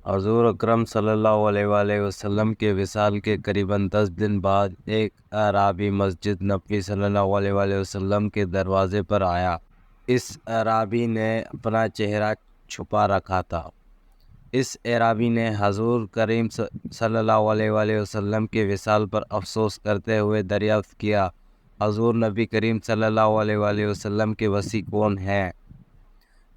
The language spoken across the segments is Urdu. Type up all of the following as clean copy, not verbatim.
حضور اکرم صلی اللہ علیہ وآلہ وسلم کے وصال کے قریباً 10 دن بعد ایک اعرابی مسجد نبوی صلی اللہ علیہ وآلہ وسلم کے دروازے پر آیا۔ اس اعرابی نے اپنا چہرہ چھپا رکھا تھا۔ اس اعرابی نے حضور کریم صلی اللہ علیہ وآلہ وسلم کے وصال پر افسوس کرتے ہوئے دریافت کیا، حضور نبی کریم صلی اللہ علیہ وآلہ وسلم کے وصی کون ہیں؟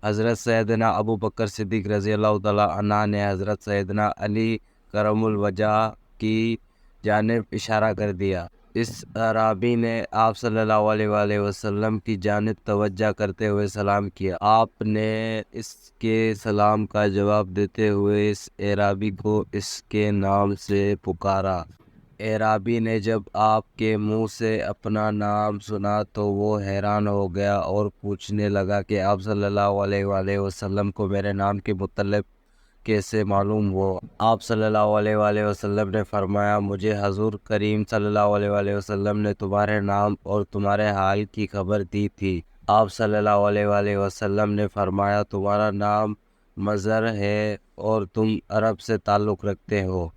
حضرت سیدنا ابو بکر صدیق رضی اللہ تعالیٰ عنہ نے حضرت سیدنا علی کرم الوجہ کی جانب اشارہ کر دیا۔ اس اعرابی نے آپ صلی اللہ علیہ وآلہ وسلم کی جانب توجہ کرتے ہوئے سلام کیا۔ آپ نے اس کے سلام کا جواب دیتے ہوئے اس اعرابی کو اس کے نام سے پکارا۔ اعرابی نے جب آپ کے منہ سے اپنا نام سنا تو وہ حیران ہو گیا اور پوچھنے لگا کہ آپ صلی اللہ علیہ وآلہ وسلم کو میرے نام کے متعلق کیسے معلوم ہو؟ آپ صلی اللہ علیہ وآلہ وسلم نے فرمایا، مجھے حضور کریم صلی اللہ علیہ وآلہ وسلم نے تمہارے نام اور تمہارے حال کی خبر دی تھی۔ آپ صلی اللہ علیہ وآلہ وسلم نے فرمایا، تمہارا نام مظہر ہے اور تم عرب سے تعلق رکھتے ہو۔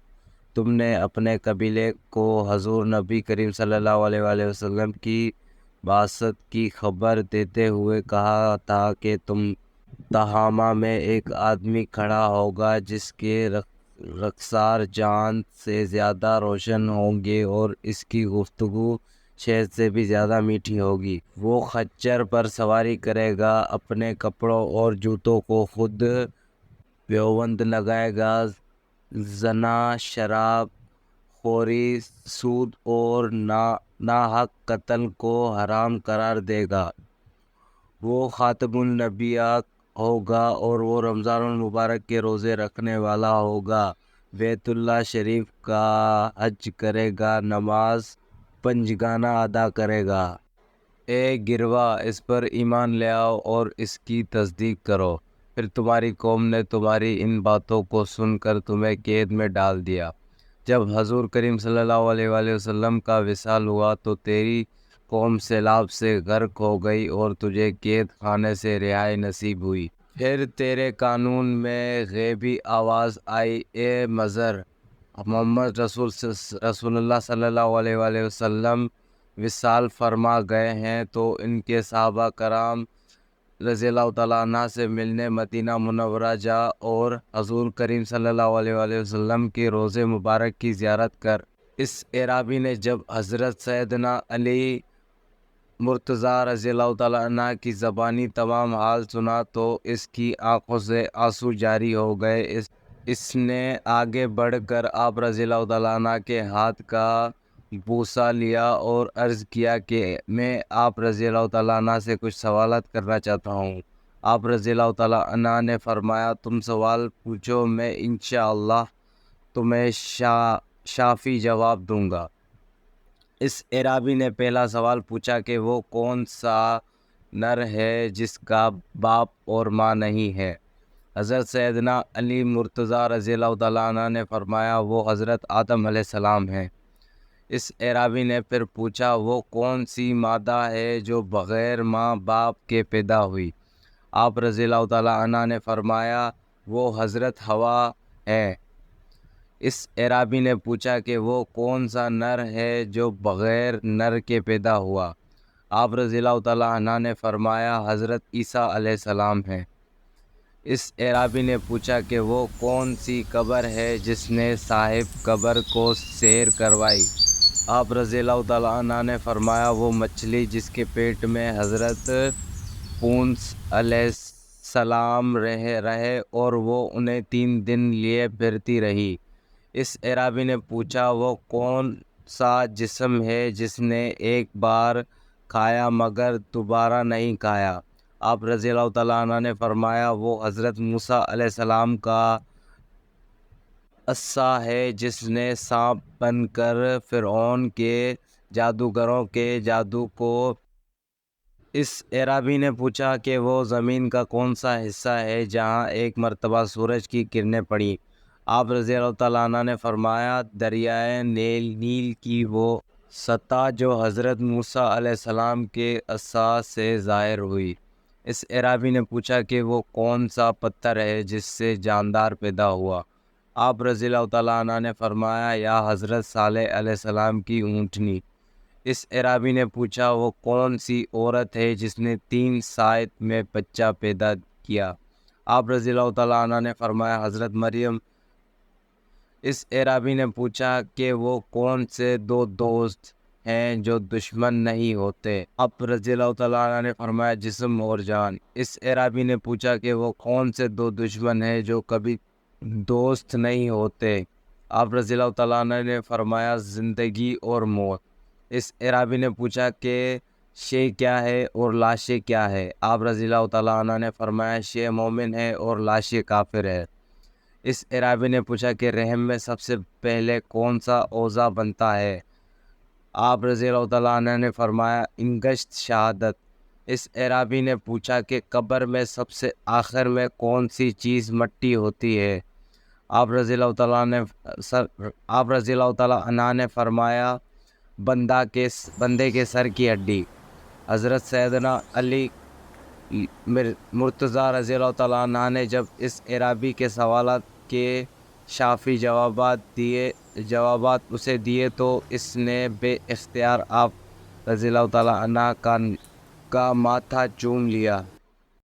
تم نے اپنے قبیلے کو حضور نبی کریم صلی اللہ علیہ وآلہ وسلم کی بعثت کی خبر دیتے ہوئے کہا تھا کہ تم تہامہ میں ایک آدمی کھڑا ہوگا جس کے رخسار چاند سے زیادہ روشن ہوں گے اور اس کی گفتگو شہد سے بھی زیادہ میٹھی ہوگی۔ وہ خچر پر سواری کرے گا، اپنے کپڑوں اور جوتوں کو خود پیوند لگائے گا، زنا، شراب خوری، سود اور ناحق قتل کو حرام قرار دے گا۔ وہ خاتم النبیاء ہوگا اور وہ رمضان المبارک کے روزے رکھنے والا ہوگا، بیت اللہ شریف کا حج کرے گا، نماز پنجگانہ ادا کرے گا۔ اے گروہ، اس پر ایمان لے آؤ اور اس کی تصدیق کرو۔ پھر تمہاری قوم نے تمہاری ان باتوں کو سن کر تمہیں قید میں ڈال دیا۔ جب حضور کریم صلی اللہ علیہ وآلہ وسلم کا وصال ہوا تو تیری قوم سیلاب سے غرق ہو گئی اور تجھے قید خانے سے رہائی نصیب ہوئی۔ پھر تیرے قانون میں غیبی آواز آئی، اے مظہر، محمد رسول اللہ صلی اللہ علیہ وآلہ وسلم وصال فرما گئے ہیں، تو ان کے صحابہ کرام رضی اللہ تعالیٰ عنہ سے ملنے مدینہ منورہ جا اور حضور کریم صلی اللہ علیہ وآلہ وسلم کے روضے مبارک کی زیارت کر۔ اس اعرابی نے جب حضرت سیدنا علی مرتضیٰ رضی اللہ تعالیٰ عنہ کی زبانی تمام حال سنا تو اس کی آنکھوں سے آنسو جاری ہو گئے۔ اس نے آگے بڑھ کر آپ رضی اللہ تعالیٰ عنہ کے ہاتھ کا بوسہ لیا اور عرض کیا کہ میں آپ رضی اللہ تعالیٰ عنہ سے کچھ سوالات کرنا چاہتا ہوں۔ آپ رضی اللہ تعالیٰ عنہ نے فرمایا، تم سوال پوچھو، میں انشاءاللہ تمہیں شافی جواب دوں گا۔ اس اعرابی نے پہلا سوال پوچھا کہ وہ کون سا نر ہے جس کا باپ اور ماں نہیں ہے؟ حضرت سیدنا علی مرتضیٰ رضی اللہ تعالیٰ عنہ نے فرمایا، وہ حضرت آدم علیہ السلام ہیں۔ اس اعرابی نے پھر پوچھا، وہ کون سی مادہ ہے جو بغیر ماں باپ کے پیدا ہوئی؟ آپ رضی اللہ تعالیٰ عنہ نے فرمایا، وہ حضرت حوا ہے۔ اس اعرابی نے پوچھا کہ وہ کون سا نر ہے جو بغیر نر کے پیدا ہوا؟ آپ رضی اللہ تعالیٰ عنہ نے فرمایا، حضرت عیسیٰ علیہ السلام ہیں۔ اس اعرابی نے پوچھا کہ وہ کون سی قبر ہے جس نے صاحب قبر کو سیر کروائی؟ آپ رضی اللہ تعالیٰ عنہ نے فرمایا، وہ مچھلی جس کے پیٹ میں حضرت پونس علیہ السلام رہے اور وہ انہیں 3 دن لیے پھرتی رہی۔ اس اعرابی نے پوچھا، وہ کون سا جسم ہے جس نے ایک بار کھایا مگر دوبارہ نہیں کھایا؟ آپ رضی اللہ تعالیٰ عنہ نے فرمایا، وہ حضرت موسیٰ علیہ السلام کا عصا ہے جس نے سانپ بن کر فرعون کے جادوگروں کے جادو کو۔ اس اعرابی نے پوچھا کہ وہ زمین کا کون سا حصہ ہے جہاں ایک مرتبہ سورج کی کرنیں پڑیں؟ آپ رضی اللہ تعالیٰ عنہ نے فرمایا، دریائے نیل کی وہ سطح جو حضرت موسیٰ علیہ السلام کے عصا سے ظاہر ہوئی۔ اس اعرابی نے پوچھا کہ وہ کون سا پتھر ہے جس سے جاندار پیدا ہوا؟ آپ رضی اللہ تعالیٰ عنہ نے فرمایا یا حضرت صالح علیہ السلام کی اونٹنی۔ اس اعرابی نے پوچھا وہ کون سی عورت ہے جس نے 3 ساعت میں بچہ پیدا کیا؟ آپ رضی اللہ تعالیٰ عنہ نے فرمایا حضرت مریم۔ اس اعرابی نے پوچھا کہ وہ کون سے 2 دوست ہیں جو دشمن نہیں ہوتے؟ آپ رضی اللہ تعالیٰ عنہ نے فرمایا جسم اور جان۔ اس اعرابی نے پوچھا کہ وہ کون سے 2 دشمن ہیں جو کبھی دوست نہیں ہوتے؟ آپ رضی اللہ تعالیٰ عنہ نے فرمایا زندگی اور موت۔ اس اعرابی نے پوچھا کہ شے کیا ہے اور لاشے کیا ہے؟ آپ رضی اللہ تعالیٰ عنہ نے فرمایا شے مومن ہے اور لاشے کافر ہے۔ اس اعرابی نے پوچھا کہ رحم میں سب سے پہلے کون سا اوضاع بنتا ہے؟ آپ رضی اللہ تعالیٰ عنہ نے فرمایا انگشت شہادت۔ اس اعرابی نے پوچھا کہ قبر میں سب سے آخر میں کون سی چیز مٹی ہوتی ہے؟ آپ رضی اللہ تعالیٰ عنہ نے فرمایا بندے کے سر کی ہڈی۔ حضرت سیدنا علی مرتضیٰ رضی اللہ تعالیٰ عنہ نے جب اس اعرابی کے سوالات کے شافی جوابات اسے دیے تو اس نے بے اختیار آپ رضی اللہ تعالیٰ عنہ کا ماتھا چوم لیا۔